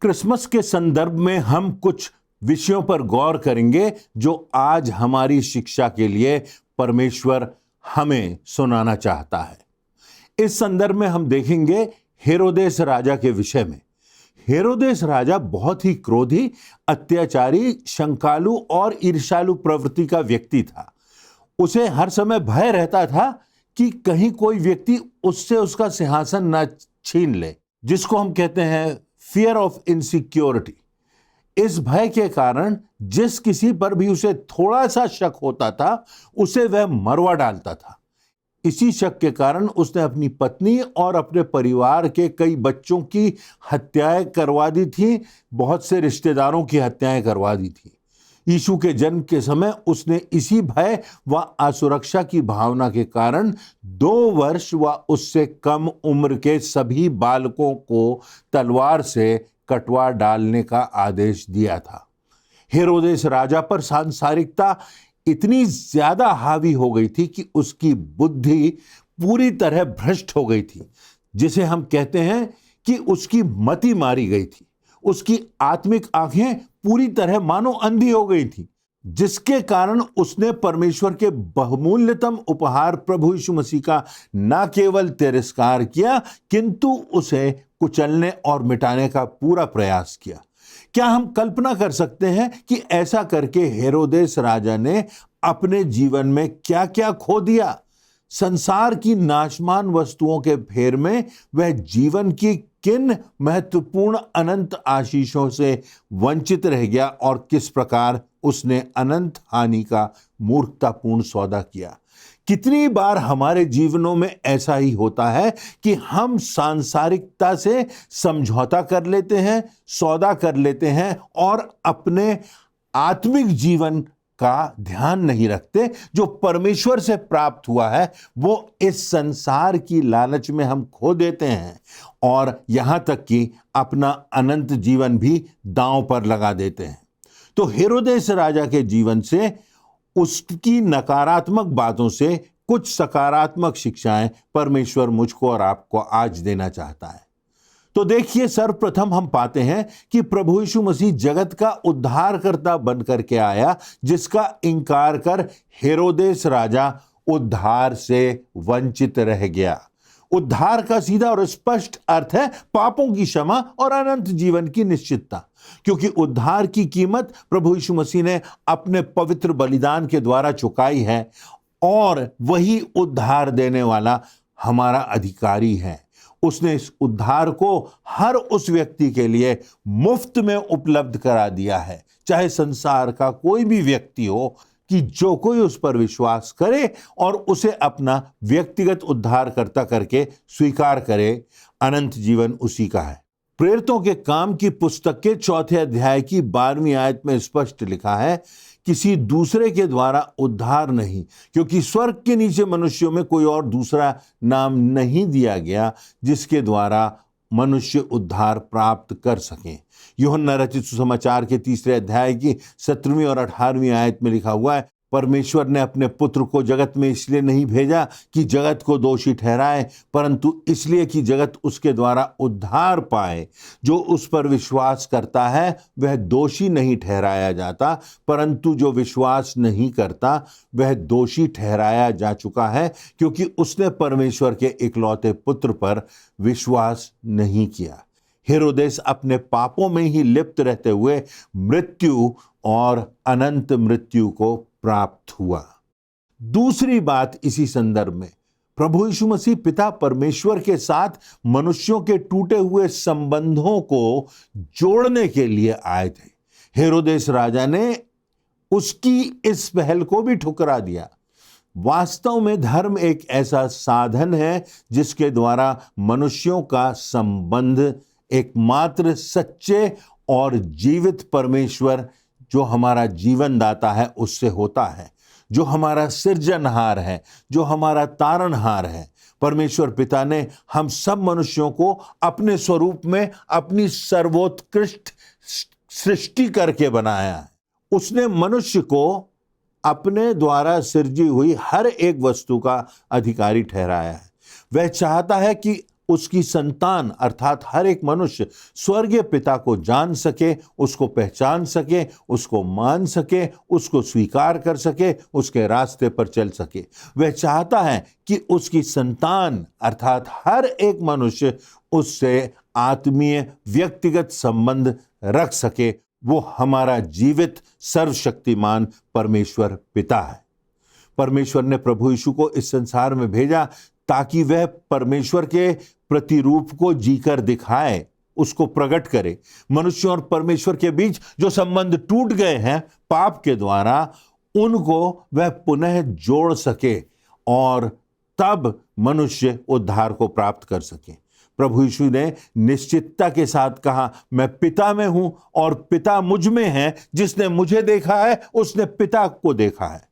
Christmas के संदर्भ में हम कुछ विषयों पर गौर करेंगे जो आज हमारी शिक्षा के लिए परमेश्वर हमें सुनाना चाहता है। इस संदर्भ में हम देखेंगे हेरोदेस राजा के विषय में। हेरोदेस राजा बहुत ही क्रोधी, अत्याचारी, शंकालु और ईर्ष्यालु प्रवृत्ति का व्यक्ति था। उसे हर समय भय रहता था कि कहीं कोई व्यक्ति उससे उसका सिंहासन ना छीन ले, जिसको हम कहते हैं फियर ऑफ इनसिक्योरिटी। इस भय के कारण जिस किसी पर भी उसे थोड़ा सा शक होता था, उसे वह मरवा डालता था। इसी शक के कारण उसने अपनी पत्नी और अपने परिवार के कई बच्चों की हत्याएं करवा दी थी, बहुत से रिश्तेदारों की हत्याएं करवा दी थी। यीशु के जन्म के समय उसने इसी भय व असुरक्षा की भावना के कारण 2 वर्ष व उससे कम उम्र के सभी बालकों को तलवार से कटवा डालने का आदेश दिया था। हेरोदेस राजा पर सांसारिकता इतनी ज्यादा हावी हो गई थी कि उसकी बुद्धि पूरी तरह भ्रष्ट हो गई थी, जिसे हम कहते हैं कि उसकी मति मारी गई थी। उसकी आत्मिक आंखें पूरी तरह मानो अंधी हो गई थी, जिसके कारण उसने परमेश्वर के बहुमूल्यतम उपहार प्रभु यीशु मसीह का न केवल तिरस्कार किया, किंतु उसे कुचलने और मिटाने का पूरा प्रयास किया। क्या हम कल्पना कर सकते हैं कि ऐसा करके हेरोदेस राजा ने अपने जीवन में क्या क्या खो दिया? संसार की नाशमान वस्तुओं के फेर में वह जीवन की किन महत्वपूर्ण अनंत आशीषों से वंचित रह गया और किस प्रकार उसने अनंत हानि का मूर्खतापूर्ण सौदा किया। कितनी बार हमारे जीवनों में ऐसा ही होता है कि हम सांसारिकता से समझौता कर लेते हैं, सौदा कर लेते हैं और अपने आत्मिक जीवन का ध्यान नहीं रखते। जो परमेश्वर से प्राप्त हुआ है वो इस संसार की लालच में हम खो देते हैं और यहां तक कि अपना अनंत जीवन भी दांव पर लगा देते हैं। तो हेरोदेस राजा के जीवन से, उसकी नकारात्मक बातों से कुछ सकारात्मक शिक्षाएं परमेश्वर मुझको और आपको आज देना चाहता है। तो देखिए, सर्वप्रथम हम पाते हैं कि प्रभु यीशु मसीह जगत का उद्धारकर्ता बनकर के आया, जिसका इंकार कर हेरोदेस राजा उद्धार से वंचित रह गया। उद्धार का सीधा और स्पष्ट अर्थ है पापों की क्षमा और अनंत जीवन की निश्चितता, क्योंकि उद्धार की कीमत प्रभु यीशु मसीह ने अपने पवित्र बलिदान के द्वारा चुकाई है और वही उद्धार देने वाला हमारा अधिकारी है। उसने इस उद्धार को हर उस व्यक्ति के लिए मुफ्त में उपलब्ध करा दिया है, चाहे संसार का कोई भी व्यक्ति हो, कि जो कोई उस पर विश्वास करे और उसे अपना व्यक्तिगत उद्धारकर्ता करके स्वीकार करे, अनंत जीवन उसी का है। प्रेरितों के काम की पुस्तक के 4 अध्याय की 12वीं आयत में स्पष्ट लिखा है, किसी दूसरे के द्वारा उद्धार नहीं, क्योंकि स्वर्ग के नीचे मनुष्यों में कोई और दूसरा नाम नहीं दिया गया जिसके द्वारा मनुष्य उद्धार प्राप्त कर सकें। यूहन्ना रचित सुसमाचार के 3 अध्याय की 17वीं और 18वीं आयत में लिखा हुआ है, परमेश्वर ने अपने पुत्र को जगत में इसलिए नहीं भेजा कि जगत को दोषी ठहराए, परंतु इसलिए कि जगत उसके द्वारा उद्धार पाए। जो उस पर विश्वास करता है वह दोषी नहीं ठहराया जाता, परंतु जो विश्वास नहीं करता वह दोषी ठहराया जा चुका है, क्योंकि उसने परमेश्वर के इकलौते पुत्र पर विश्वास नहीं किया। हेरोदेस अपने पापों में ही लिप्त रहते हुए मृत्यु और अनंत मृत्यु को प्राप्त हुआ। दूसरी बात इसी संदर्भ में, प्रभु यीशु मसीह पिता परमेश्वर के साथ मनुष्यों के टूटे हुए संबंधों को जोड़ने के लिए आए थे। हेरोदेस राजा ने उसकी इस पहल को भी ठुकरा दिया। वास्तव में धर्म एक ऐसा साधन है जिसके द्वारा मनुष्यों का संबंध एकमात्र सच्चे और जीवित परमेश्वर, जो हमारा जीवन दाता है, उससे होता है, जो हमारा सृजनहार है, जो हमारा तारणहार है। परमेश्वर पिता ने हम सब मनुष्यों को अपने स्वरूप में अपनी सर्वोत्कृष्ट सृष्टि करके बनाया है। उसने मनुष्य को अपने द्वारा सृजी हुई हर एक वस्तु का अधिकारी ठहराया है। वह चाहता है कि उसकी संतान अर्थात हर एक मनुष्य स्वर्गीय पिता को जान सके, उसको पहचान सके, उसको मान सके, उसको स्वीकार कर सके, उसके रास्ते पर चल सके। वह चाहता है कि उसकी संतान अर्थात हर एक मनुष्य उससे आत्मीय व्यक्तिगत संबंध रख सके। वो हमारा जीवित सर्वशक्तिमान परमेश्वर पिता है। परमेश्वर ने प्रभु यीशु को इस संसार में भेजा ताकि वह परमेश्वर के प्रतिरूप को जीकर दिखाए, उसको प्रकट करे। मनुष्य और परमेश्वर के बीच जो संबंध टूट गए हैं पाप के द्वारा, उनको वह पुनः जोड़ सके और तब मनुष्य उद्धार को प्राप्त कर सके। प्रभु यीशु ने निश्चितता के साथ कहा, मैं पिता में हूं और पिता मुझ में है। जिसने मुझे देखा है उसने पिता को देखा है।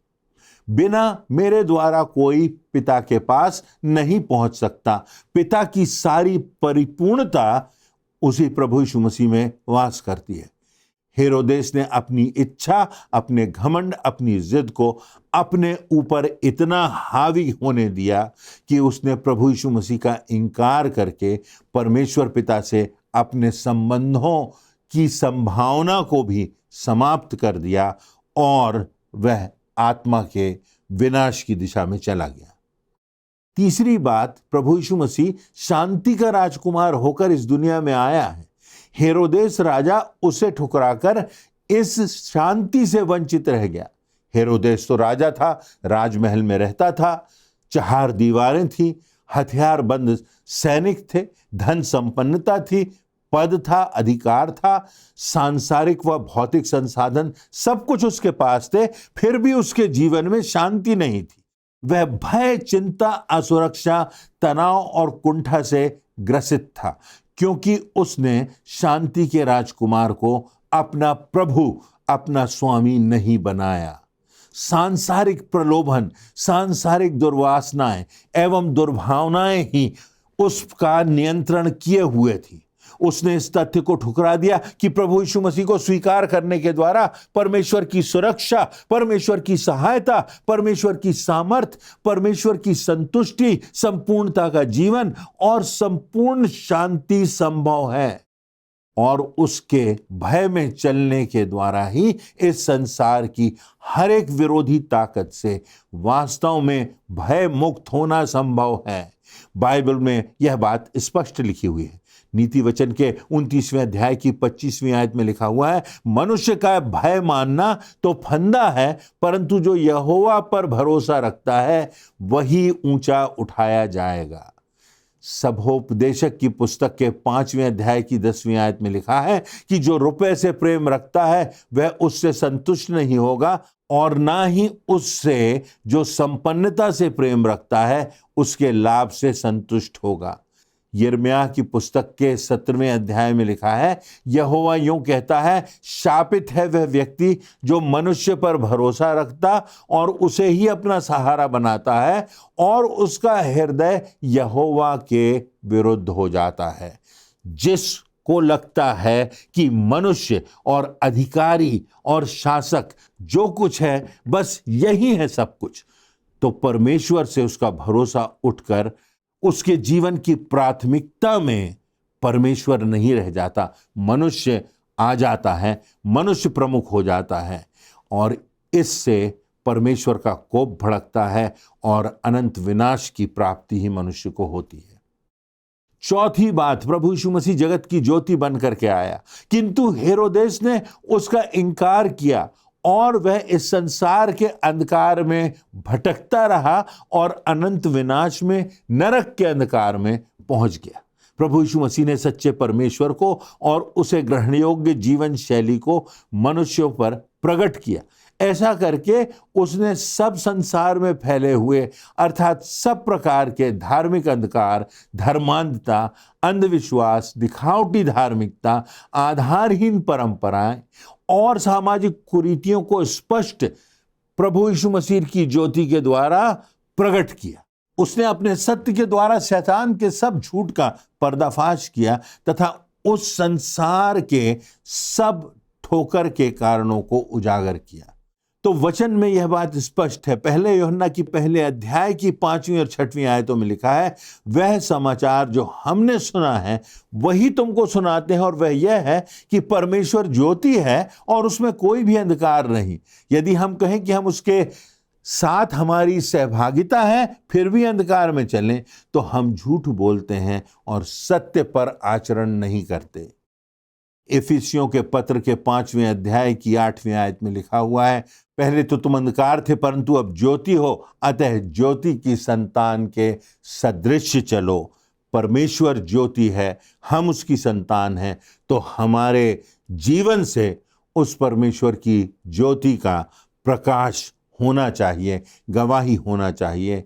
बिना मेरे द्वारा कोई पिता के पास नहीं पहुंच सकता। पिता की सारी परिपूर्णता उसी प्रभु यीशु मसीह में वास करती है। हेरोदेस ने अपनी इच्छा, अपने घमंड, अपनी जिद को अपने ऊपर इतना हावी होने दिया कि उसने प्रभु यीशु मसीह का इनकार करके परमेश्वर पिता से अपने संबंधों की संभावना को भी समाप्त कर दिया और वह आत्मा के विनाश की दिशा में चला गया। तीसरी बात, प्रभु यीशु मसीह शांति का राजकुमार होकर इस दुनिया में आया है। हेरोदेस राजा उसे ठुकराकर इस शांति से वंचित रह गया। हेरोदेस तो राजा था, राजमहल में रहता था, 4 दीवारें थी, हथियारबंद सैनिक थे, धन संपन्नता थी, पद था, अधिकार था, सांसारिक व भौतिक संसाधन सब कुछ उसके पास थे। फिर भी उसके जीवन में शांति नहीं थी। वह भय, चिंता, असुरक्षा, तनाव और कुंठा से ग्रसित था, क्योंकि उसने शांति के राजकुमार को अपना प्रभु, अपना स्वामी नहीं बनाया। सांसारिक प्रलोभन, सांसारिक दुर्वासनाएं एवं दुर्भावनाएं ही उसका नियंत्रण किए हुए थी। उसने इस तथ्य को ठुकरा दिया कि प्रभु यीशु मसीह को स्वीकार करने के द्वारा परमेश्वर की सुरक्षा, परमेश्वर की सहायता, परमेश्वर की सामर्थ, परमेश्वर की संतुष्टि, संपूर्णता का जीवन और संपूर्ण शांति संभव है। और उसके भय में चलने के द्वारा ही इस संसार की हर एक विरोधी ताकत से वास्तव में भय मुक्त होना संभव है। बाइबल में यह बात स्पष्ट लिखी हुई है। नीति वचन के 29वें अध्याय की 25वीं आयत में लिखा हुआ है, मनुष्य का भय मानना तो फंदा है, परंतु जो यहोवा पर भरोसा रखता है वही ऊंचा उठाया जाएगा। सभोपदेशक की पुस्तक के 5वें अध्याय की 10वीं आयत में लिखा है कि जो रुपए से प्रेम रखता है वह उससे संतुष्ट नहीं होगा और ना ही उससे जो संपन्नता से प्रेम रखता है उसके लाभ से संतुष्ट होगा। यिर्मयाह की पुस्तक के 17वें अध्याय में लिखा है, यहोवा यूं कहता है, शापित है वह व्यक्ति जो मनुष्य पर भरोसा रखता और उसे ही अपना सहारा बनाता है और उसका हृदय यहोवा के विरुद्ध हो जाता है। जिसको लगता है कि मनुष्य और अधिकारी और शासक जो कुछ है बस यही है सब कुछ, तो परमेश्वर से उसका भरोसा उठकर उसके जीवन की प्राथमिकता में परमेश्वर नहीं रह जाता, मनुष्य आ जाता है, मनुष्य प्रमुख हो जाता है और इससे परमेश्वर का कोप भड़कता है और अनंत विनाश की प्राप्ति ही मनुष्य को होती है। चौथी बात, प्रभु यीशु मसीह जगत की ज्योति बन करके आया, किंतु हेरोदेस ने उसका इनकार किया और वह इस संसार के अंधकार में भटकता रहा और अनंत विनाश में, नरक के अंधकार में पहुंच गया। प्रभु यीशु मसीह ने सच्चे परमेश्वर को और उसे ग्रहण योग्य जीवन शैली को मनुष्यों पर प्रकट किया। ऐसा करके उसने सब संसार में फैले हुए अर्थात सब प्रकार के धार्मिक अंधकार, धर्मांधता, अंधविश्वास, दिखावटी धार्मिकता, आधारहीन परंपराएं और सामाजिक कुरीतियों को स्पष्ट प्रभु यीशु मसीह की ज्योति के द्वारा प्रकट किया। उसने अपने सत्य के द्वारा शैतान के सब झूठ का पर्दाफाश किया तथा उस संसार के सब ठोकर के कारणों को उजागर किया। तो वचन में यह बात स्पष्ट है। पहले यूहन्ना की पहले अध्याय की 5वीं और 6वीं आयतों में लिखा है, वह समाचार जो हमने सुना है वही तुमको सुनाते हैं, और वह यह है कि परमेश्वर ज्योति है और उसमें कोई भी अंधकार नहीं। यदि हम कहें कि हम उसके साथ हमारी सहभागिता है फिर भी अंधकार में चलें तो हम झूठ बोलते हैं और सत्य पर आचरण नहीं करते। इफिसियों के पत्र के 5वें अध्याय की 8वीं आयत में लिखा हुआ है, पहले तो तुम अंधकार थे परंतु अब ज्योति हो, अतः ज्योति की संतान के सदृश चलो। परमेश्वर ज्योति है, हम उसकी संतान हैं, तो हमारे जीवन से उस परमेश्वर की ज्योति का प्रकाश होना चाहिए, गवाही होना चाहिए।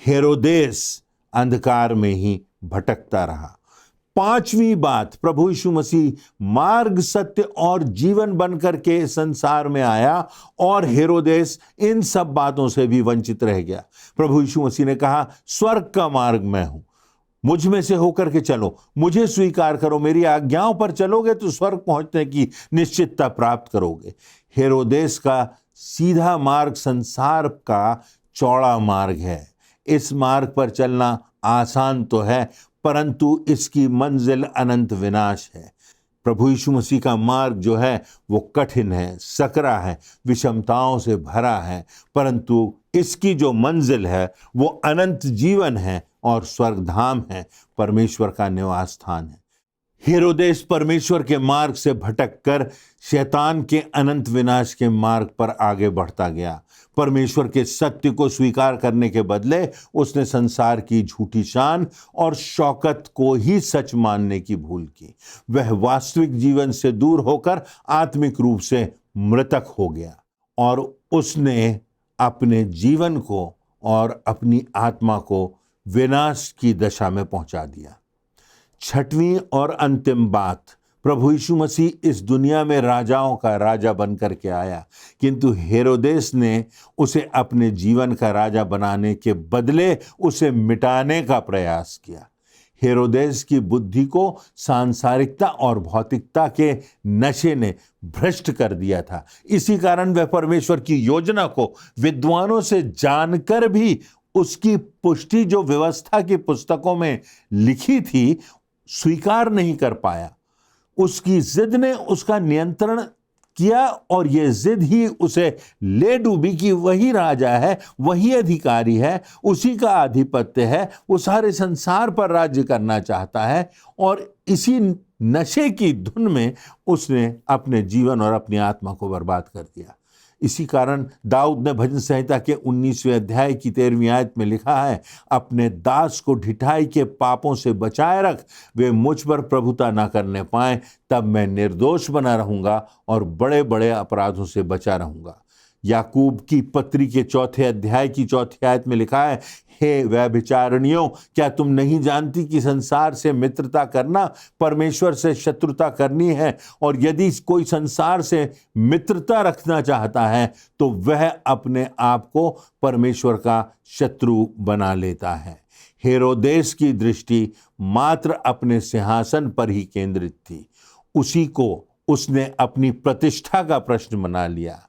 हेरोदेस अंधकार में ही भटकता रहा। 5वीं बात, प्रभु यीशु मसीह मार्ग, सत्य और जीवन बनकर के संसार में आया और हेरोदेस इन सब बातों से भी वंचित रह गया। प्रभु यीशु मसीह ने कहा, स्वर्ग का मार्ग मैं हूं, मुझ में से होकर के चलो, मुझे स्वीकार करो, मेरी आज्ञाओं पर चलोगे तो स्वर्ग पहुंचने की निश्चितता प्राप्त करोगे। हेरोदेस का सीधा मार्ग संसार का चौड़ा मार्ग है। इस मार्ग पर चलना आसान तो है परंतु इसकी मंजिल अनंत विनाश है। प्रभु यीशु मसीह का मार्ग जो है वो कठिन है, सकरा है, विषमताओं से भरा है, परंतु इसकी जो मंजिल है वो अनंत जीवन है और स्वर्गधाम है, परमेश्वर का निवास स्थान है। हेरोदेस परमेश्वर के मार्ग से भटककर शैतान के अनंत विनाश के मार्ग पर आगे बढ़ता गया। परमेश्वर के सत्य को स्वीकार करने के बदले उसने संसार की झूठी शान और शौकत को ही सच मानने की भूल की। वह वास्तविक जीवन से दूर होकर आत्मिक रूप से मृतक हो गया और उसने अपने जीवन को और अपनी आत्मा को विनाश की दशा में पहुंचा दिया। 6वीं और अंतिम बात, प्रभु यीशु मसीह इस दुनिया में राजाओं का राजा बनकर के आया, किंतु हेरोदेस ने उसे अपने जीवन का राजा बनाने के बदले उसे मिटाने का प्रयास किया। हेरोदेस की बुद्धि को सांसारिकता और भौतिकता के नशे ने भ्रष्ट कर दिया था। इसी कारण वह परमेश्वर की योजना को विद्वानों से जानकर भी उसकी पुष्टि जो व्यवस्था की पुस्तकों में लिखी थी स्वीकार नहीं कर पाया। उसकी जिद ने उसका नियंत्रण किया और यह जिद ही उसे ले डूबी कि वही राजा है, वही अधिकारी है, उसी का आधिपत्य है, वो सारे संसार पर राज्य करना चाहता है। और इसी नशे की धुन में उसने अपने जीवन और अपनी आत्मा को बर्बाद कर दिया। इसी कारण दाऊद ने भजन संहिता के 19वें अध्याय की 13वीं आयत में लिखा है, अपने दास को ढिठाई के पापों से बचाए रख, वे मुझ पर प्रभुता ना करने पाएं, तब मैं निर्दोष बना रहूंगा और बड़े बड़े अपराधों से बचा रहूंगा। याकूब की पत्री के 4 अध्याय की 4 आयत में लिखा है, हे व्यभिचारिणियों, क्या तुम नहीं जानती कि संसार से मित्रता करना परमेश्वर से शत्रुता करनी है? और यदि कोई संसार से मित्रता रखना चाहता है तो वह अपने आप को परमेश्वर का शत्रु बना लेता है। हेरोदेस की दृष्टि मात्र अपने सिंहासन पर ही केंद्रित थी। उसी को उसने अपनी प्रतिष्ठा का प्रश्न बना लिया,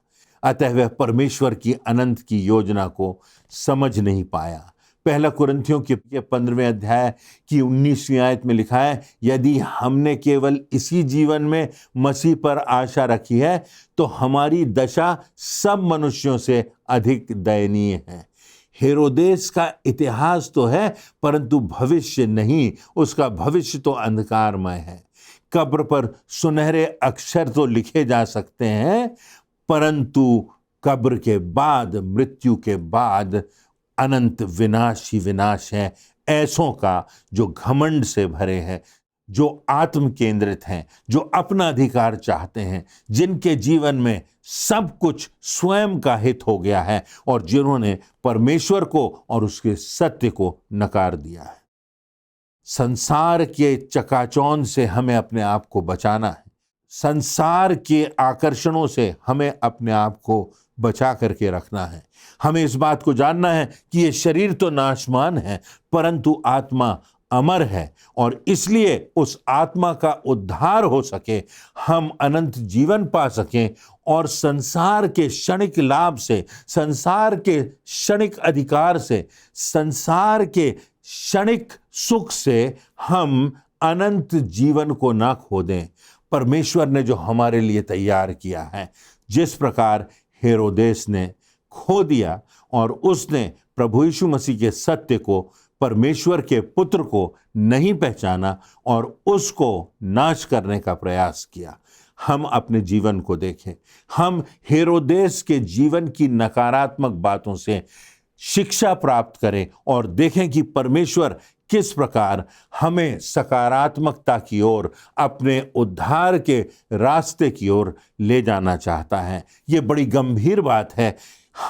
अतः वह परमेश्वर की अनंत की योजना को समझ नहीं पाया। पहला कुरिन्थियों के 15वें अध्याय की 19वीं आयत में लिखा है, यदि हमने केवल इसी जीवन में मसीह पर आशा रखी है तो हमारी दशा सब मनुष्यों से अधिक दयनीय है। हेरोदेस का इतिहास तो है परंतु भविष्य नहीं, उसका भविष्य तो अंधकारमय है। कब्र पर सुनहरे अक्षर तो लिखे जा सकते हैं परंतु कब्र के बाद, मृत्यु के बाद अनंत विनाश ही विनाश है ऐसों का जो घमंड से भरे हैं, जो आत्म केंद्रित हैं, जो अपना अधिकार चाहते हैं, जिनके जीवन में सब कुछ स्वयं का हित हो गया है और जिन्होंने परमेश्वर को और उसके सत्य को नकार दिया है। संसार के चकाचौंध से हमें अपने आप को बचाना है। संसार के आकर्षणों से हमें अपने आप को बचा करके रखना है। हमें इस बात को जानना है कि ये शरीर तो नाशवान है परंतु आत्मा अमर है और इसलिए उस आत्मा का उद्धार हो सके, हम अनंत जीवन पा सकें और संसार के क्षणिक लाभ से, संसार के क्षणिक अधिकार से, संसार के क्षणिक सुख से हम अनंत जीवन को ना खो दें। परमेश्वर ने जो हमारे लिए तैयार किया है, जिस प्रकार हेरोदेस ने खो दिया और उसने प्रभु यीशु मसीह के सत्य को, परमेश्वर के पुत्र को नहीं पहचाना और उसको नाश करने का प्रयास किया। हम अपने जीवन को देखें, हम हेरोदेस के जीवन की नकारात्मक बातों से शिक्षा प्राप्त करें और देखें कि परमेश्वर किस प्रकार हमें सकारात्मकता की ओर, अपने उद्धार के रास्ते की ओर ले जाना चाहता है। ये बड़ी गंभीर बात है।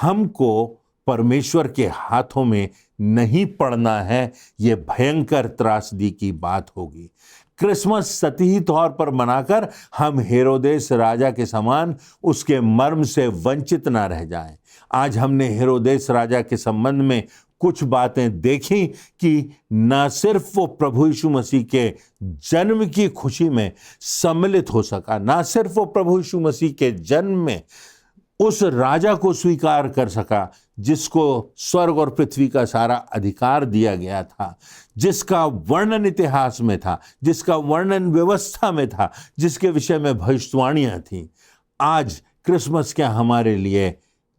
हमको परमेश्वर के हाथों में नहीं पड़ना है, ये भयंकर त्रासदी की बात होगी। क्रिसमस सतही तौर पर मनाकर हम हेरोदेस राजा के समान उसके मर्म से वंचित ना रह जाएं। आज हमने हेरोदेस राजा के संबंध में कुछ बातें देखी कि न सिर्फ वो प्रभु यीशु मसीह के जन्म की खुशी में सम्मिलित हो सका, न सिर्फ वो प्रभु यीशु मसीह के जन्म में उस राजा को स्वीकार कर सका जिसको स्वर्ग और पृथ्वी का सारा अधिकार दिया गया था, जिसका वर्णन इतिहास में था, जिसका वर्णन व्यवस्था में था, जिसके विषय में भविष्यवाणियां थीं। आज क्रिसमस क्या हमारे लिए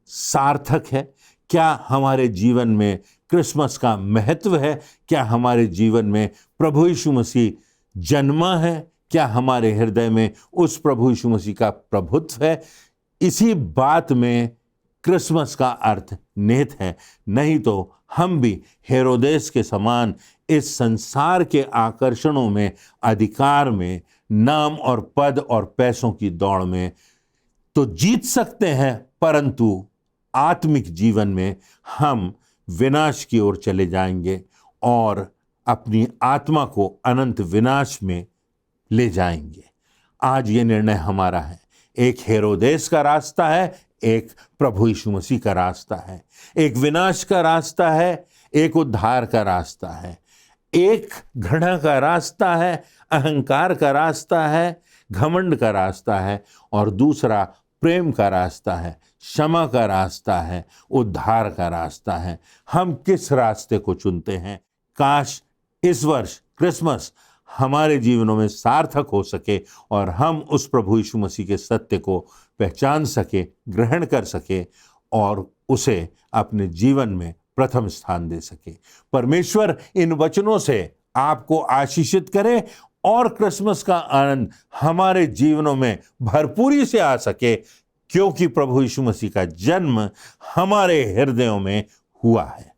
सार्थक है? क्या हमारे जीवन में क्रिसमस का महत्व है? क्या हमारे जीवन में प्रभु यीशु मसीह जन्मा है? क्या हमारे हृदय में उस प्रभु यीशु मसीह का प्रभुत्व है? इसी बात में क्रिसमस का अर्थ निहित है। नहीं तो हम भी हेरोदेस के समान इस संसार के आकर्षणों में, अधिकार में, नाम और पद और पैसों की दौड़ में तो जीत सकते हैं, परंतु आत्मिक जीवन में हम विनाश की ओर चले जाएंगे और अपनी आत्मा को अनंत विनाश में ले जाएंगे। आज ये निर्णय हमारा है। एक हेरोदेस का रास्ता है, एक प्रभु यीशु मसीह का रास्ता है। एक विनाश का रास्ता है, एक उद्धार का रास्ता है। एक घृणा का रास्ता है, अहंकार का रास्ता है, घमंड का रास्ता है, और दूसरा प्रेम का रास्ता है, क्षमा का रास्ता है, उद्धार का रास्ता है। हम किस रास्ते को चुनते हैं? काश इस वर्ष क्रिसमस हमारे जीवनों में सार्थक हो सके और हम उस प्रभु यीशु मसीह के सत्य को पहचान सके, ग्रहण कर सके और उसे अपने जीवन में प्रथम स्थान दे सके। परमेश्वर इन वचनों से आपको आशीषित करे और क्रिसमस का आनंद हमारे जीवनों में भरपूरी से आ सके, क्योंकि प्रभु यीशु मसीह का जन्म हमारे हृदयों में हुआ है।